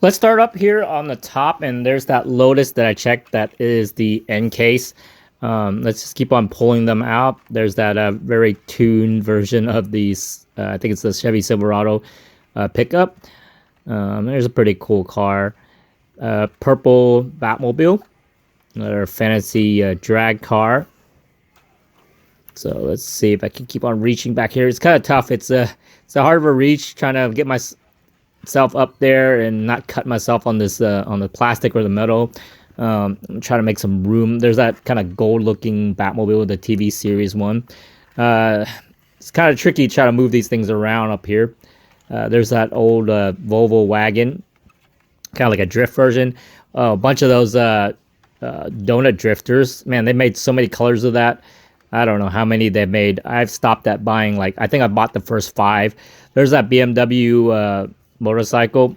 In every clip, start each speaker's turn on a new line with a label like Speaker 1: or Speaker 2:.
Speaker 1: Let's start up here on the top, and there's that Lotus that I checked. That is the end case. Let's just keep on pulling them out. There's that very tuned version of these. I think it's the Chevy Silverado pickup. There's a pretty cool car. Purple Batmobile, another fantasy drag car. So let's see if I can keep on reaching back here. It's kind of tough. It's a hard of a reach trying to get myself up there and not cut myself on this on the plastic or the metal. I'm trying to make some room. There's that kind of gold-looking Batmobile, the TV series one. It's kind of tricky to try to move these things around up here. There's that old Volvo wagon, kind of like a drift version. A bunch of those donut drifters. Man, they made so many colors of that. I don't know how many they made. I've stopped at buying, like, I think I bought the first 5. There's that BMW motorcycle.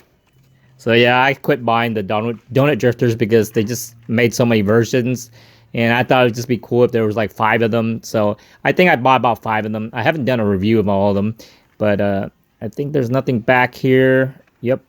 Speaker 1: So yeah, I quit buying the donut drifters because they just made so many versions. And I thought it would just be cool if there was like 5 of them. So I think I bought about 5 of them. I haven't done a review of all of them. But I think there's nothing back here. Yep.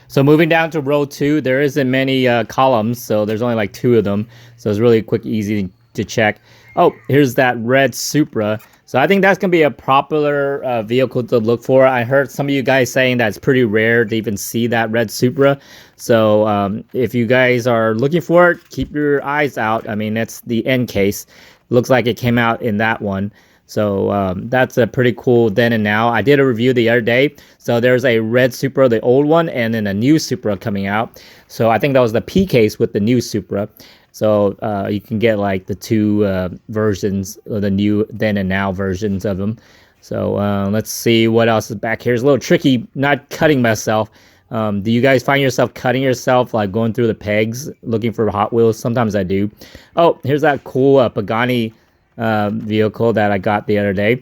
Speaker 1: So moving down to row 2, there isn't many columns, so there's only like 2 of them. So it's really quick, easy to check. Oh, here's that red Supra. So I think that's going to be a popular vehicle to look for. I heard some of you guys saying that it's pretty rare to even see that red Supra. So if you guys are looking for it, keep your eyes out. I mean, that's the end case. Looks like it came out in that one. So that's a pretty cool then and now. I did a review the other day. So there's a red Supra, the old one, and then a new Supra coming out. So I think that was the P case with the new Supra. So you can get like the 2 versions, the new then and now versions of them. So let's see what else is back here. It's a little tricky not cutting myself. Do you guys find yourself cutting yourself, like going through the pegs looking for Hot Wheels? Sometimes I do. Oh, here's that cool Pagani vehicle that I got the other day.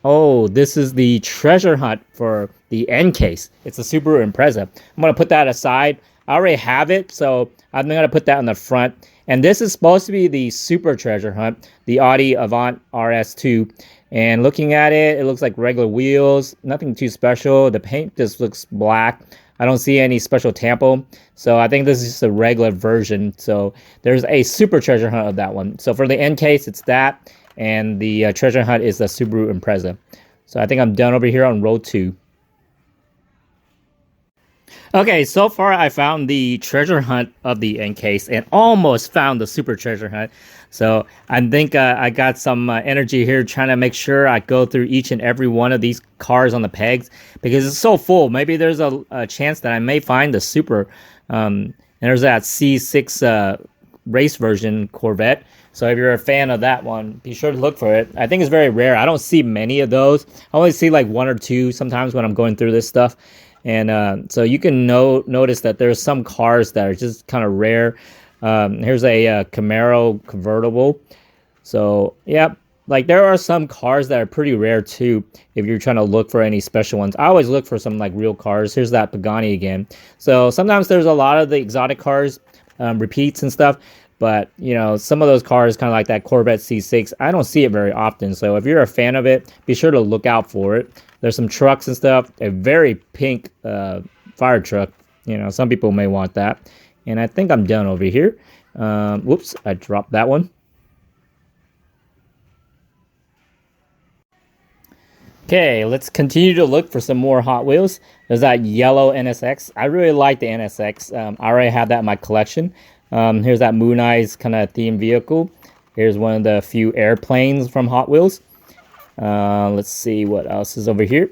Speaker 1: Oh, this is the treasure hunt for the end case. It's a Subaru Impreza. I'm going to put that aside. I already have it, so I'm going to put that in the front. And this is supposed to be the super treasure hunt, the Audi Avant RS2. And looking at it, it looks like regular wheels, nothing too special. The paint just looks black. I don't see any special tampo. So I think this is just a regular version. So there's a super treasure hunt of that one. So for the end case, it's that. And the treasure hunt is the Subaru Impreza. So I think I'm done over here on row 2. Okay, so far I found the treasure hunt of the end case and almost found the super treasure hunt. So I think I got some energy here trying to make sure I go through each and every one of these cars on the pegs because it's so full. Maybe there's a chance that I may find the super. And there's that C6 race version Corvette. So if you're a fan of that one, be sure to look for it. I think it's very rare. I don't see many of those. I only see like 1 or 2 sometimes when I'm going through this stuff. And so you can notice that there's some cars that are just kind of rare. Here's a Camaro convertible. So, yeah, like there are some cars that are pretty rare too if you're trying to look for any special ones. I always look for some like real cars. Here's that Pagani again. So sometimes there's a lot of the exotic cars, repeats and stuff. But, you know, some of those cars, kind of like that Corvette C6, I don't see it very often. So if you're a fan of it, be sure to look out for it. There's some trucks and stuff. A very pink fire truck. You know, some people may want that. And I think I'm done over here. Whoops, I dropped that one. Okay, let's continue to look for some more Hot Wheels. There's that yellow NSX. I really like the NSX. I already have that in my collection. Here's that Moon Eyes kind of themed vehicle. Here's one of the few airplanes from Hot Wheels. Let's see what else is over here.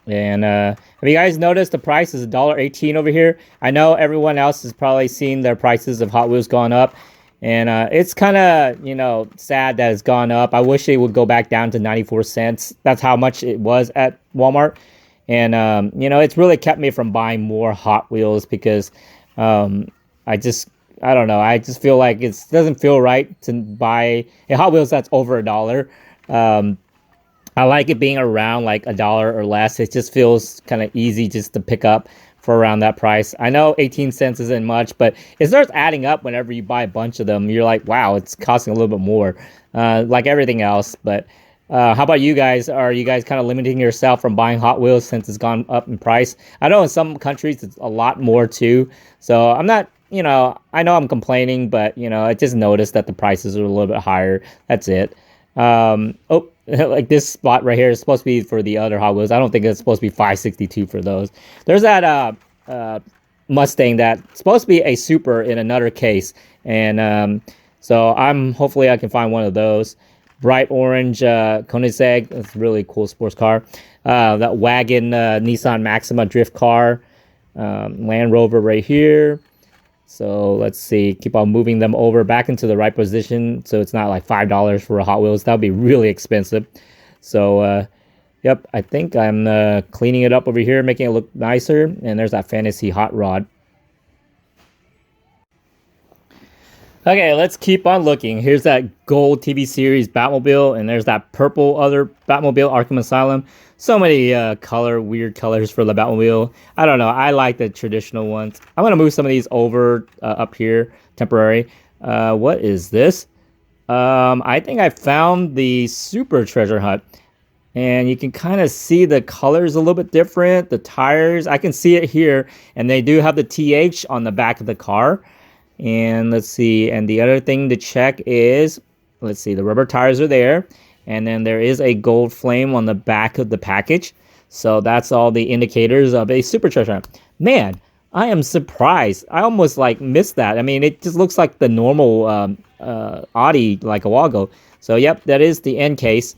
Speaker 1: And have you guys noticed the price is $1.18 over here? I know everyone else has probably seen their prices of Hot Wheels going up. And it's kind of, you know, sad that it's gone up. I wish it would go back down to 94 cents. That's how much it was at Walmart. And, you know, it's really kept me from buying more Hot Wheels because I don't know. I just feel like it doesn't feel right to buy a Hot Wheels that's over $1. I like it being around like $1 or less. It just feels kind of easy just to pick up for around that price. I know 18 cents isn't much, but it starts adding up whenever you buy a bunch of them. You're like, wow, it's costing a little bit more, like everything else. But How about you guys? Are you guys kind of limiting yourself from buying Hot Wheels since it's gone up in price? I know in some countries it's a lot more too. So I'm not, I know I'm complaining, but I just noticed that the prices are a little bit higher. That's it. Oh, like this spot right here is supposed to be for the other Hot Wheels. I don't think it's supposed to be 562 for those. There's that Mustang that's supposed to be a super in another case, and so hopefully I can find one of those. Bright orange Koenigsegg. That's a really cool sports car. That wagon Nissan Maxima drift car. Land Rover right here. So let's see. Keep on moving them over back into the right position, so it's not like $5 for a Hot Wheels. That would be really expensive. So yep, I think I'm cleaning it up over here, making it look nicer. And there's that fantasy hot rod. Okay, let's keep on looking. Here's that gold TV series Batmobile, and there's that purple other Batmobile Arkham Asylum. So many weird colors for the Batmobile. I don't know. I like the traditional ones. I'm gonna move some of these over up here, temporary. What is this? I think I found the Super Treasure Hunt, and you can kind of see the colors a little bit different. The tires, I can see it here, and they do have the TH on the back of the car. And let's see, and the other thing to check is, let's see, the rubber tires are there, and then there is a gold flame on the back of the package. So that's all the indicators of a Super Treasure Hunt. Man, I am surprised. I almost like missed that. I mean, it just looks like the normal Audi like a while ago. So yep, that is the end case.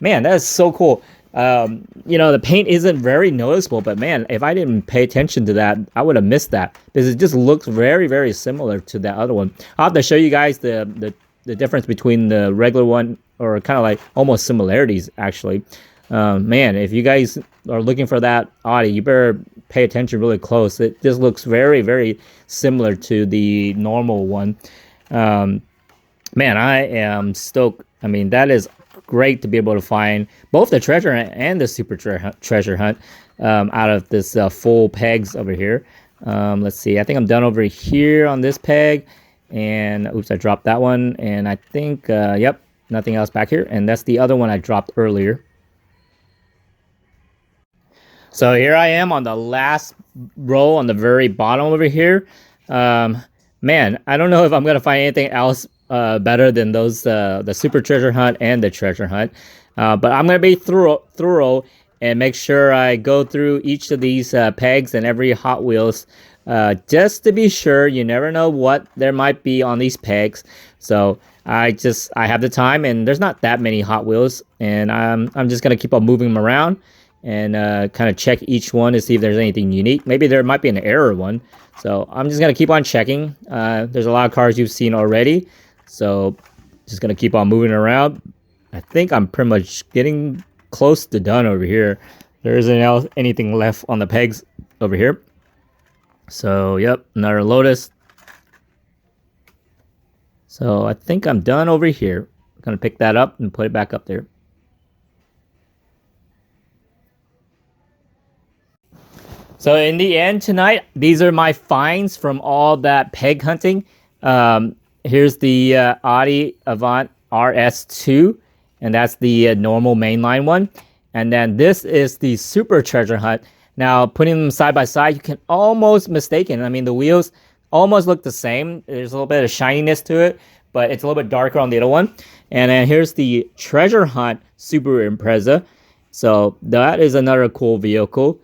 Speaker 1: Man, that is so cool. The paint isn't very noticeable, but man, if I didn't pay attention to that, I would have missed that, because it just looks very, very similar to that other one. I'll have to show you guys the difference between the regular one, or kind of like almost similarities, actually. Man, if you guys are looking for that Audi, you better pay attention really close. It just looks very, very similar to the normal one. Man, I am stoked. I mean, that is great to be able to find both the treasure hunt and the super treasure hunt out of this full pegs over here. Let's see. I think I'm done over here on this peg. And oops, I dropped that one. And I think, yep, nothing else back here. And that's the other one I dropped earlier. So here I am on the last row on the very bottom over here. Man, I don't know if I'm going to find anything else better than those, the super treasure hunt and the treasure hunt. But I'm going to be thorough and make sure I go through each of these pegs and every Hot Wheels, just to be sure. You never know what there might be on these pegs. So I have the time, and there's not that many Hot Wheels, and I'm just going to keep on moving them around and kind of check each one to see if there's anything unique. Maybe there might be an error one. So I'm just going to keep on checking. There's a lot of cars you've seen already. So just going to keep on moving around. I think I'm pretty much getting close to done over here. There isn't anything left on the pegs over here. So, yep, another Lotus. So I think I'm done over here. I'm going to pick that up and put it back up there. So in the end tonight, these are my finds from all that peg hunting. Here's the Audi Avant RS2, and that's the normal mainline one. And then this is the Super Treasure Hunt. Now, putting them side by side, you can almost mistake it. I mean, the wheels almost look the same. There's a little bit of shininess to it, but it's a little bit darker on the other one. And then here's the Treasure Hunt Subaru Impreza. So that is another cool vehicle.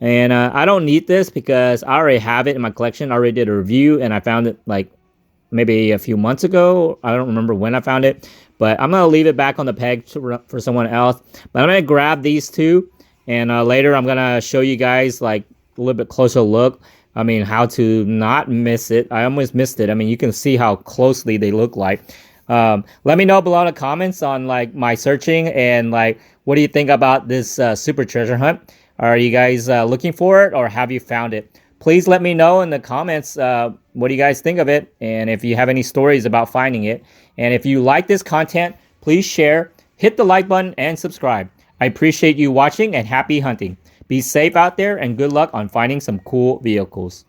Speaker 1: And I don't need this because I already have it in my collection. I already did a review, and I found it like maybe a few months ago. I don't remember when I found it, but I'm going to leave it back on the peg for someone else. But I'm going to grab these two, and later I'm going to show you guys like a little bit closer look. I mean, how to not miss it. I almost missed it. I mean, you can see how closely they look like. Let me know below in the comments on like my searching, and like, what do you think about this Super Treasure Hunt? Are you guys looking for it, or have you found it? Please let me know in the comments what do you guys think of it, and if you have any stories about finding it. And if you like this content, please share, hit the like button, and subscribe. I appreciate you watching, and happy hunting. Be safe out there, and good luck on finding some cool vehicles.